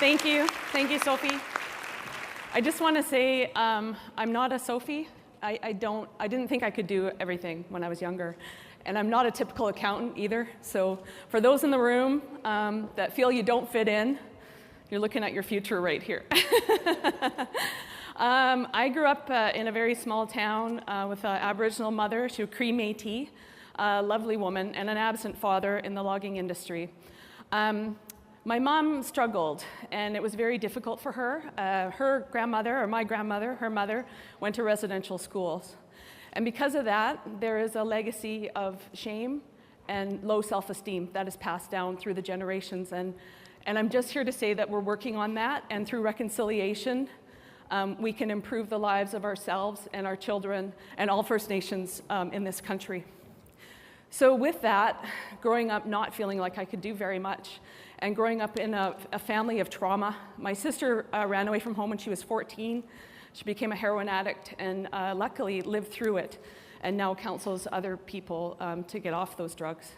Thank you. Thank you, Sophie. I just want to say I'm not a Sophie. I didn't think I could do everything when I was younger. And I'm not a typical accountant either. So for those in the room that feel you don't fit in, you're looking at your future right here. I grew up in a very small town with an Aboriginal mother. She was Cree Métis, a lovely woman, and an absent father in the logging industry. My mom struggled, and it was very difficult for her. Her grandmother, or my grandmother, her mother, went to residential schools. And because of that, there is a legacy of shame and low self-esteem that is passed down through the generations. And I'm just here to say that we're working on that, and through reconciliation, we can improve the lives of ourselves and our children and all First Nations in this country. So with that, growing up not feeling like I could do very much, and growing up in a family of trauma, my sister ran away from home when she was 14. She became a heroin addict and luckily lived through it, and now counsels other people to get off those drugs.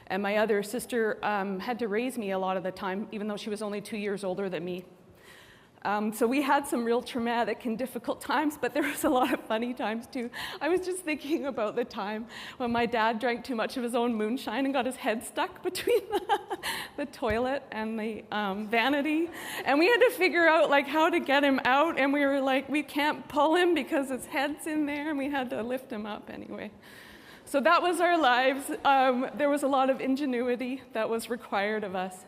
And my other sister had to raise me a lot of the time, even though she was only 2 years older than me. So we had some real traumatic and difficult times, but there was a lot of funny times too. I was just thinking about the time when my dad drank too much of his own moonshine and got his head stuck between the toilet and the vanity. And we had to figure out like how to get him out, and we were like, we can't pull him because his head's in there, and we had to lift him up anyway. So that was our lives. There was a lot of ingenuity that was required of us.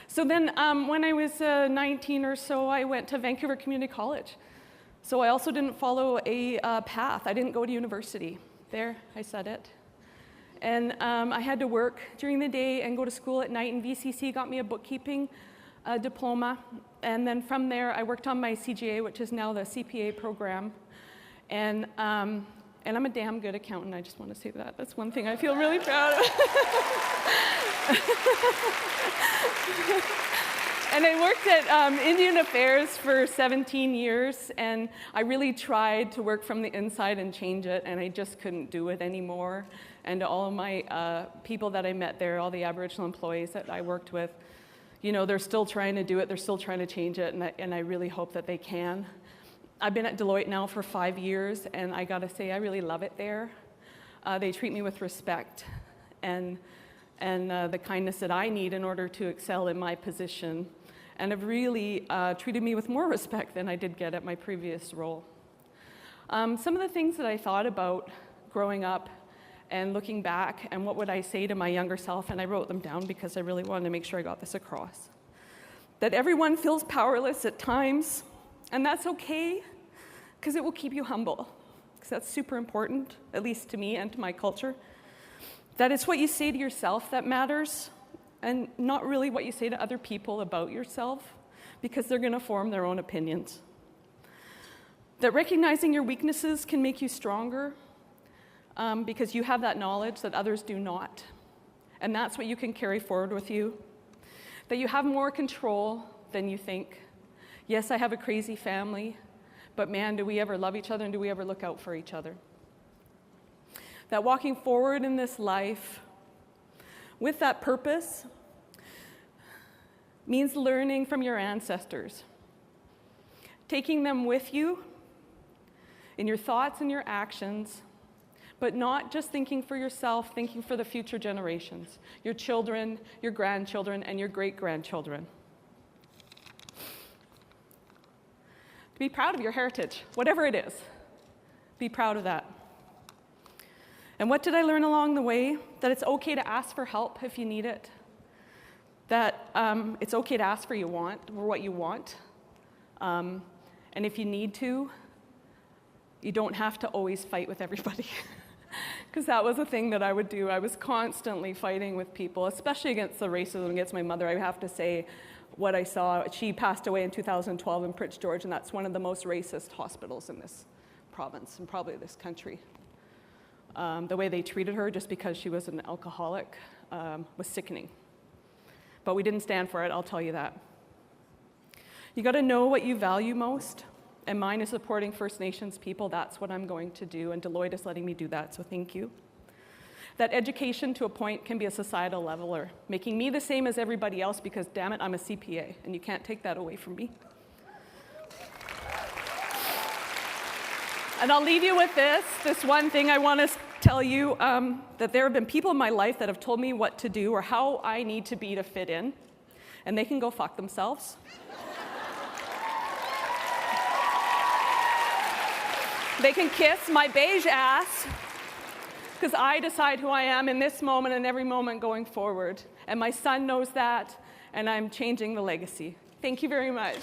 So then when I was 19 or so, I went to Vancouver Community College. So I also didn't follow a path. I didn't go to university. There, I said it. And I had to work during the day and go to school at night, and VCC got me a bookkeeping diploma. And then from there, I worked on my CGA, which is now the CPA program. And I'm a damn good accountant, I just want to say that. That's one thing I feel really proud of. And I worked at Indian Affairs for 17 years, and I really tried to work from the inside and change it, and I just couldn't do it anymore. And all of my people that I met there, all the Aboriginal employees that I worked with, you know, they're still trying to do it, they're still trying to change it, and I really hope that they can. I've been at Deloitte now for 5 years, and I gotta say, I really love it there. They treat me with respect and the kindness that I need in order to excel in my position, and have really treated me with more respect than I did get at my previous role. Some of the things that I thought about growing up and looking back, and what would I say to my younger self, and I wrote them down because I really wanted to make sure I got this across. That everyone feels powerless at times, and that's okay, because it will keep you humble, because that's super important, at least to me and to my culture. That it's what you say to yourself that matters, and not really what you say to other people about yourself, because they're going to form their own opinions. That recognizing your weaknesses can make you stronger, because you have that knowledge that others do not, and that's what you can carry forward with you. That you have more control than you think. Yes, I have a crazy family, but man, do we ever love each other, and do we ever look out for each other? That walking forward in this life with that purpose means learning from your ancestors, taking them with you in your thoughts and your actions, but not just thinking for yourself, thinking for the future generations, your children, your grandchildren, and your great-grandchildren. Be proud of your heritage, whatever it is. Be proud of that. And what did I learn along the way? That it's okay to ask for help if you need it. That it's okay to ask for what you want. And if you need to, you don't have to always fight with everybody. Because that was a thing that I would do. I was constantly fighting with people, especially against the racism against my mother. I have to say, what I saw, she passed away in 2012 in Prince George, and that's one of the most racist hospitals in this province and probably this country. The way they treated her just because she was an alcoholic was sickening. But we didn't stand for it, I'll tell you that. You gotta know what you value most, and mine is supporting First Nations people. That's what I'm going to do, and Deloitte is letting me do that, so thank you. That education to a point can be a societal leveler, making me the same as everybody else because, damn it, I'm a CPA, and you can't take that away from me. And I'll leave you with this one thing I want to tell you, that there have been people in my life that have told me what to do or how I need to be to fit in, and they can go fuck themselves. They can kiss my beige ass, because I decide who I am in this moment and every moment going forward. And my son knows that, and I'm changing the legacy. Thank you very much.